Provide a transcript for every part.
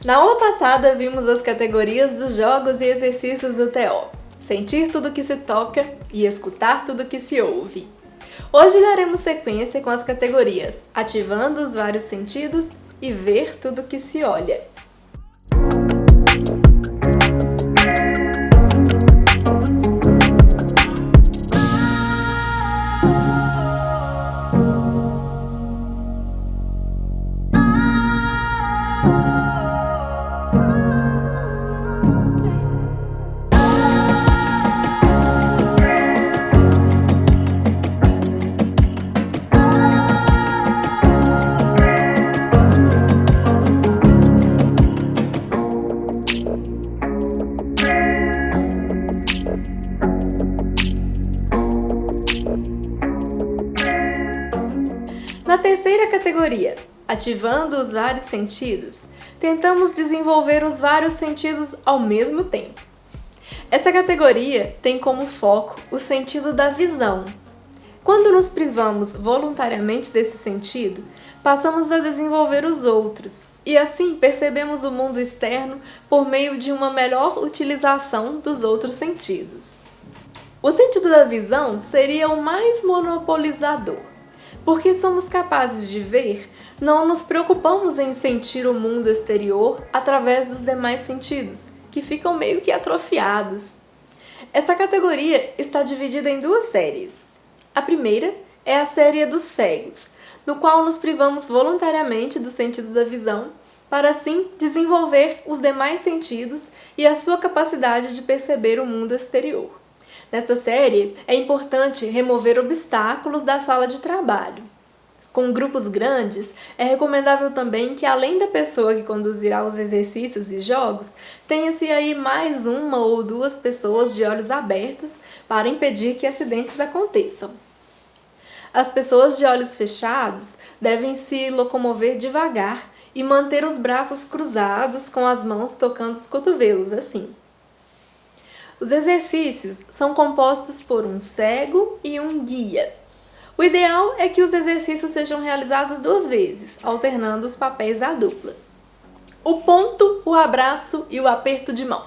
Na aula passada, vimos as categorias dos jogos e exercícios do TO. Sentir tudo que se toca e escutar tudo que se ouve. Hoje daremos sequência com as categorias ativando os vários sentidos e ver tudo que se olha. Na terceira categoria, ativando os vários sentidos, tentamos desenvolver os vários sentidos ao mesmo tempo. Essa categoria tem como foco o sentido da visão. Quando nos privamos voluntariamente desse sentido, passamos a desenvolver os outros e assim percebemos o mundo externo por meio de uma melhor utilização dos outros sentidos. O sentido da visão seria o mais monopolizador. Porque somos capazes de ver, não nos preocupamos em sentir o mundo exterior através dos demais sentidos, que ficam meio que atrofiados. Essa categoria está dividida em duas séries. A primeira é a série dos cegos, no qual nos privamos voluntariamente do sentido da visão, para assim desenvolver os demais sentidos e a sua capacidade de perceber o mundo exterior. Nesta série, é importante remover obstáculos da sala de trabalho. Com grupos grandes, é recomendável também que, além da pessoa que conduzirá os exercícios e jogos, tenha-se aí mais uma ou duas pessoas de olhos abertos para impedir que acidentes aconteçam. As pessoas de olhos fechados devem se locomover devagar e manter os braços cruzados com as mãos tocando os cotovelos, assim. Os exercícios são compostos por um cego e um guia. O ideal é que os exercícios sejam realizados 2 vezes, alternando os papéis da dupla. O ponto, o abraço e o aperto de mão.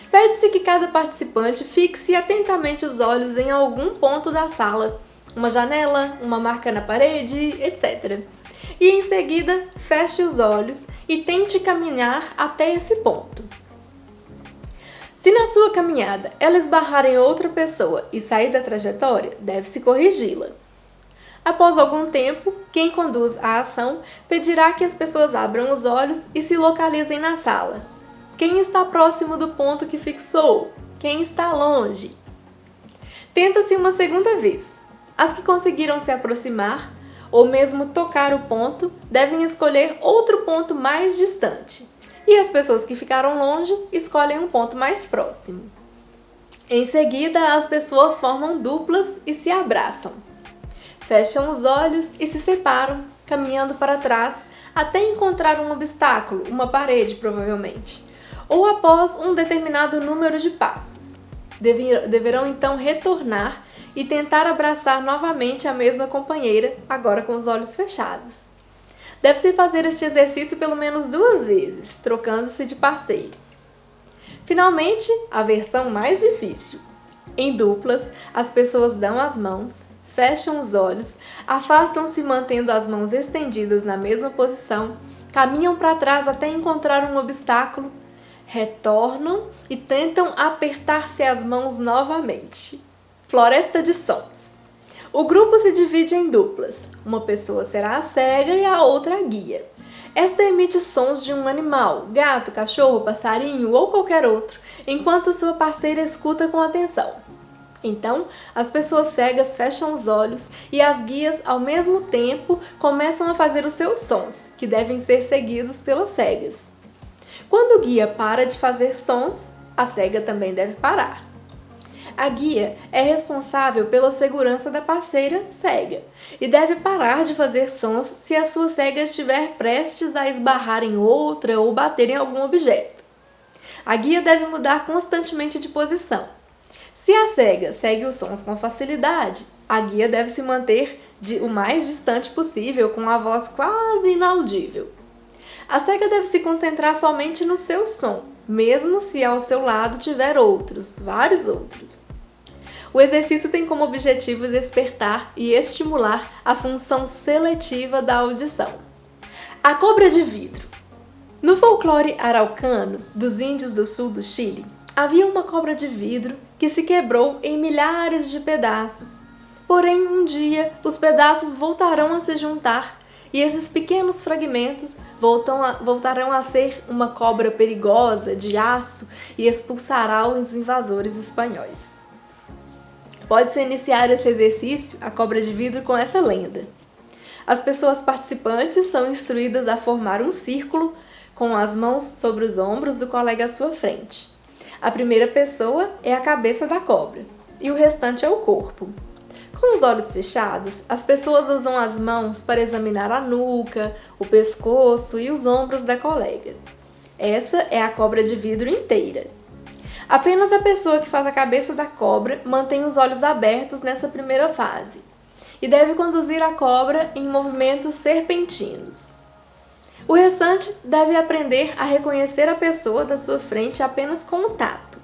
Pede-se que cada participante fixe atentamente os olhos em algum ponto da sala, uma janela, uma marca na parede, etc. E em seguida, feche os olhos e tente caminhar até esse ponto. Se na sua caminhada ela esbarrar em outra pessoa e sair da trajetória, deve-se corrigi-la. Após algum tempo, quem conduz a ação pedirá que as pessoas abram os olhos e se localizem na sala. Quem está próximo do ponto que fixou? Quem está longe? Tenta-se uma segunda vez. As que conseguiram se aproximar, ou mesmo tocar o ponto, devem escolher outro ponto mais distante. E as pessoas que ficaram longe escolhem um ponto mais próximo. Em seguida, as pessoas formam duplas e se abraçam. Fecham os olhos e se separam, caminhando para trás até encontrar um obstáculo, uma parede provavelmente, ou após um determinado número de passos. Deverão então retornar e tentar abraçar novamente a mesma companheira, agora com os olhos fechados. Deve-se fazer este exercício pelo menos 2 vezes, trocando-se de parceiro. Finalmente, a versão mais difícil. Em duplas, as pessoas dão as mãos, fecham os olhos, afastam-se mantendo as mãos estendidas na mesma posição, caminham para trás até encontrar um obstáculo, retornam e tentam apertar-se as mãos novamente. Floresta de sons. O grupo se divide em duplas. Uma pessoa será a cega e a outra a guia. Esta emite sons de um animal, gato, cachorro, passarinho ou qualquer outro, enquanto sua parceira escuta com atenção. Então, as pessoas cegas fecham os olhos e as guias, ao mesmo tempo, começam a fazer os seus sons, que devem ser seguidos pelas cegas. Quando o guia para de fazer sons, a cega também deve parar. A guia é responsável pela segurança da parceira cega e deve parar de fazer sons se a sua cega estiver prestes a esbarrar em outra ou bater em algum objeto. A guia deve mudar constantemente de posição. Se a cega segue os sons com facilidade, a guia deve se manter o mais distante possível com a voz quase inaudível. A cega deve se concentrar somente no seu som, mesmo se ao seu lado tiver outros, vários outros. O exercício tem como objetivo despertar e estimular a função seletiva da audição. A cobra de vidro. No folclore araucano dos índios do sul do Chile, havia uma cobra de vidro que se quebrou em milhares de pedaços. Porém, um dia, os pedaços voltarão a se juntar e esses pequenos fragmentos voltarão a ser uma cobra perigosa, de aço, e expulsará os invasores espanhóis. Pode-se iniciar esse exercício, a cobra de vidro, com essa lenda. As pessoas participantes são instruídas a formar um círculo com as mãos sobre os ombros do colega à sua frente. A primeira pessoa é a cabeça da cobra e o restante é o corpo. Com os olhos fechados, as pessoas usam as mãos para examinar a nuca, o pescoço e os ombros da colega. Essa é a cobra de vidro inteira. Apenas a pessoa que faz a cabeça da cobra mantém os olhos abertos nessa primeira fase e deve conduzir a cobra em movimentos serpentinos. O restante deve aprender a reconhecer a pessoa da sua frente apenas com o tato.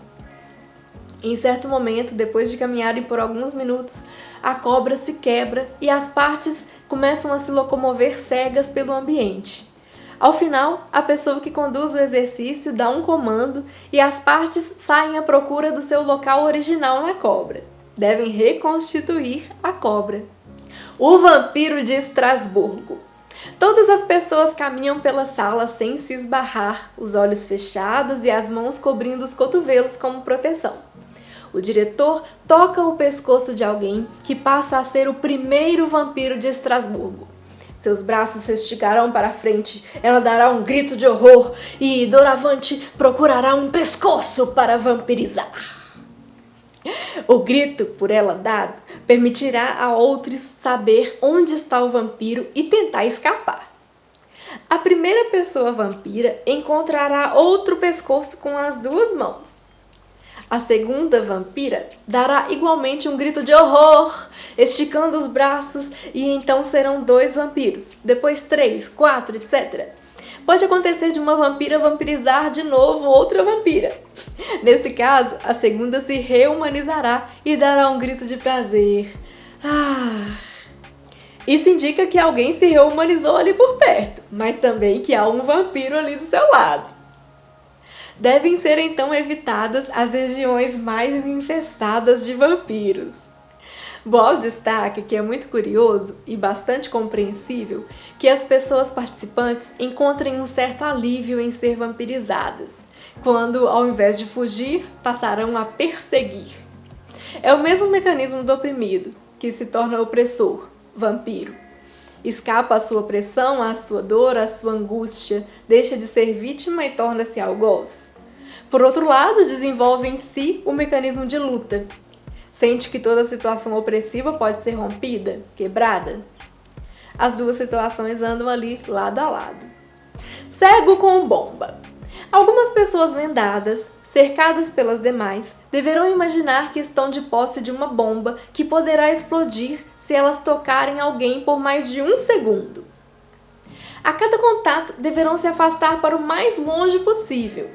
Em certo momento, depois de caminharem por alguns minutos, a cobra se quebra e as partes começam a se locomover cegas pelo ambiente. Ao final, a pessoa que conduz o exercício dá um comando e as partes saem à procura do seu local original na cobra. Devem reconstituir a cobra. O vampiro de Estrasburgo. Todas as pessoas caminham pela sala sem se esbarrar, os olhos fechados e as mãos cobrindo os cotovelos como proteção. O diretor toca o pescoço de alguém que passa a ser o primeiro vampiro de Estrasburgo. Seus braços se esticarão para a frente, ela dará um grito de horror e, doravante, procurará um pescoço para vampirizar. O grito por ela dado permitirá a outros saber onde está o vampiro e tentar escapar. A primeira pessoa vampira encontrará outro pescoço com as duas mãos. A segunda vampira dará igualmente um grito de horror, esticando os braços, e então serão 2 vampiros, depois 3, 4, etc. Pode acontecer de uma vampira vampirizar de novo outra vampira. Nesse caso, a segunda se rehumanizará e dará um grito de prazer. Isso indica que alguém se rehumanizou ali por perto, mas também que há um vampiro ali do seu lado. Devem ser então evitadas as regiões mais infestadas de vampiros. Bom destaque que é muito curioso e bastante compreensível que as pessoas participantes encontrem um certo alívio em ser vampirizadas, quando, ao invés de fugir, passarão a perseguir. É o mesmo mecanismo do oprimido, que se torna opressor, vampiro. Escapa à sua opressão, à sua dor, à sua angústia, deixa de ser vítima e torna-se algoz. Por outro lado, desenvolve em si o mecanismo de luta. Sente que toda situação opressiva pode ser rompida, quebrada. As duas situações andam ali lado a lado. Cego com bomba. Algumas pessoas vendadas, cercadas pelas demais, deverão imaginar que estão de posse de uma bomba que poderá explodir se elas tocarem alguém por mais de 1 segundo. A cada contato, deverão se afastar para o mais longe possível.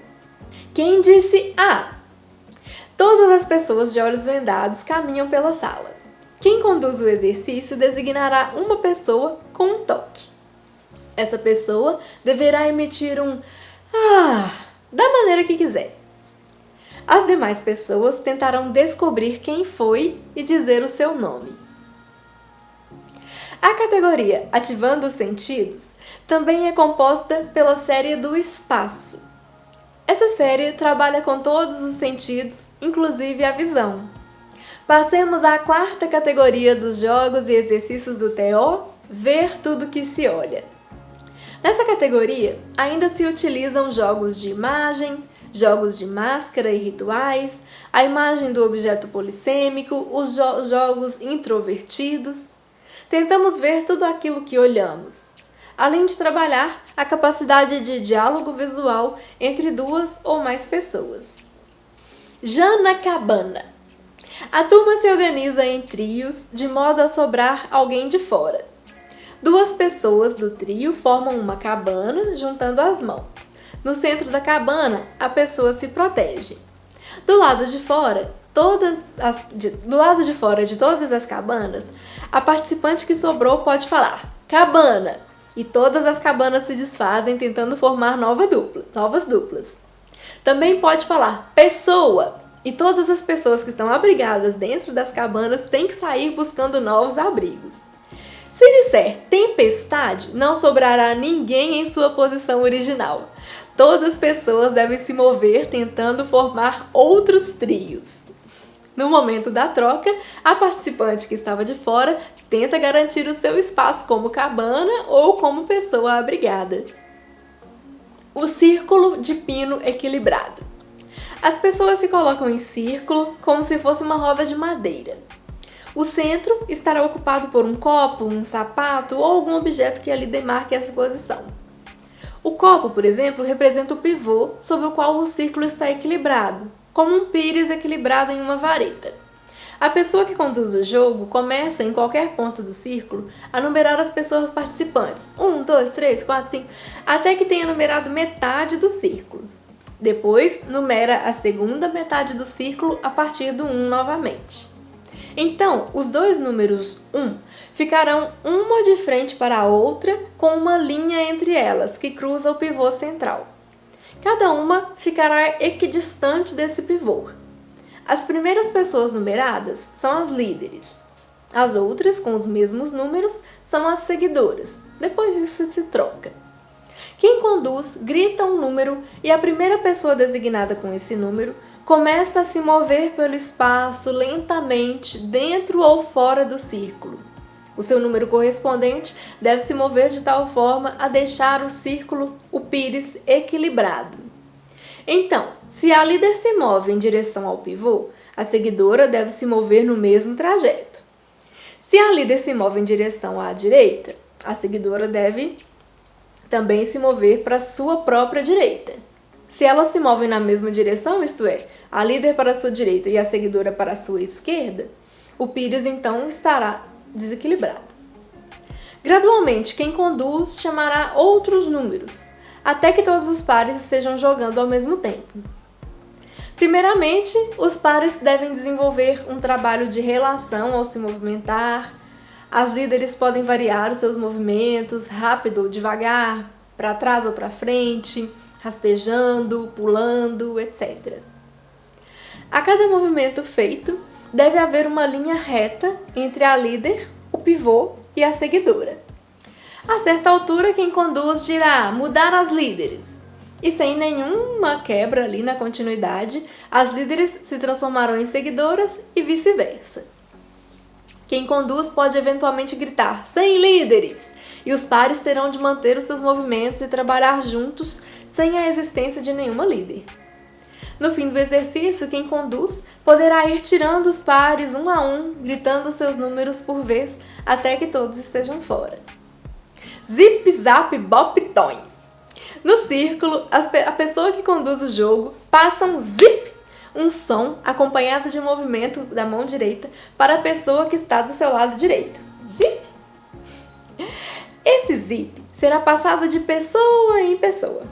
Quem disse A? Todas as pessoas de olhos vendados caminham pela sala. Quem conduz o exercício designará uma pessoa com um toque. Essa pessoa deverá emitir um da maneira que quiser. As demais pessoas tentarão descobrir quem foi e dizer o seu nome. A categoria Ativando os Sentidos também é composta pela série do espaço. Essa série trabalha com todos os sentidos, inclusive a visão. Passemos à 4ª categoria dos jogos e exercícios do TO, ver tudo que se olha. Nessa categoria, ainda se utilizam jogos de imagem, jogos de máscara e rituais, a imagem do objeto polissêmico, os jogos introvertidos. Tentamos ver tudo aquilo que olhamos, além de trabalhar a capacidade de diálogo visual entre 2 ou mais pessoas. Janacabana. A turma se organiza em trios de modo a sobrar alguém de fora. Duas pessoas do trio formam uma cabana juntando as mãos. No centro da cabana, a pessoa se protege. Do lado de fora de todas as cabanas, a participante que sobrou pode falar cabana, e todas as cabanas se desfazem tentando formar novas duplas. Também pode falar pessoa, e todas as pessoas que estão abrigadas dentro das cabanas têm que sair buscando novos abrigos. Se disser tempestade, não sobrará ninguém em sua posição original. Todas as pessoas devem se mover tentando formar outros trios. No momento da troca, a participante que estava de fora tenta garantir o seu espaço como cabana ou como pessoa abrigada. O círculo de pino equilibrado. As pessoas se colocam em círculo como se fosse uma roda de madeira. O centro estará ocupado por um copo, um sapato ou algum objeto que ali demarque essa posição. O copo, por exemplo, representa o pivô sobre o qual o círculo está equilibrado, como um pires equilibrado em uma vareta. A pessoa que conduz o jogo começa em qualquer ponto do círculo a numerar as pessoas participantes, 1, 2, 3, 4, 5, até que tenha numerado metade do círculo. Depois, numera a segunda metade do círculo a partir do 1 novamente. Então, os dois números 1 ficarão uma de frente para a outra com uma linha entre elas que cruza o pivô central. Cada uma ficará equidistante desse pivô. As primeiras pessoas numeradas são as líderes. As outras, com os mesmos números, são as seguidoras. Depois isso se troca. Quem conduz grita um número e a primeira pessoa designada com esse número começa a se mover pelo espaço lentamente dentro ou fora do círculo. O seu número correspondente deve se mover de tal forma a deixar o círculo, o pires, equilibrado. Então, se a líder se move em direção ao pivô, a seguidora deve se mover no mesmo trajeto. Se a líder se move em direção à direita, a seguidora deve também se mover para a sua própria direita. Se elas se movem na mesma direção, isto é, a líder para a sua direita e a seguidora para a sua esquerda, o pires então estará desequilibrado. Gradualmente, quem conduz chamará outros números, até que todos os pares estejam jogando ao mesmo tempo. Primeiramente, os pares devem desenvolver um trabalho de relação ao se movimentar. As líderes podem variar os seus movimentos, rápido ou devagar, para trás ou para frente, rastejando, pulando, etc. A cada movimento feito, deve haver uma linha reta entre a líder, o pivô e a seguidora. A certa altura, quem conduz dirá mudar as líderes. E sem nenhuma quebra ali na continuidade, as líderes se transformarão em seguidoras e vice-versa. Quem conduz pode eventualmente gritar sem líderes, e os pares terão de manter os seus movimentos e trabalhar juntos sem a existência de nenhuma líder. No fim do exercício, quem conduz poderá ir tirando os pares um a um, gritando seus números por vez, até que todos estejam fora. Zip, zap, bop, toim. No círculo, a pessoa que conduz o jogo passa um zip, um som acompanhado de movimento da mão direita para a pessoa que está do seu lado direito. Zip! Esse zip será passado de pessoa em pessoa,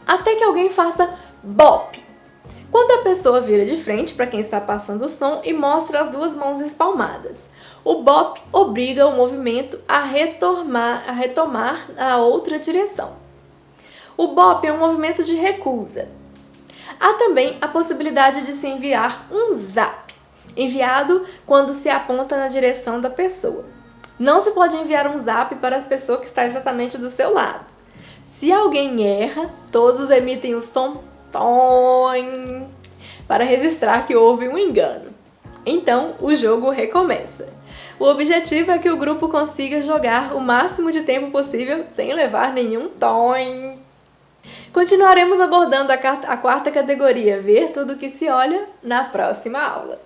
até que alguém faça bop. Quando a pessoa vira de frente para quem está passando o som e mostra as duas mãos espalmadas. O bop obriga o movimento a retomar a outra direção. O bop é um movimento de recusa. Há também a possibilidade de se enviar um zap, enviado quando se aponta na direção da pessoa. Não se pode enviar um zap para a pessoa que está exatamente do seu lado. Se alguém erra, todos emitem o som toim para registrar que houve um engano. Então, o jogo recomeça. O objetivo é que o grupo consiga jogar o máximo de tempo possível sem levar nenhum toim. Continuaremos abordando a quarta categoria, ver tudo que se olha, na próxima aula.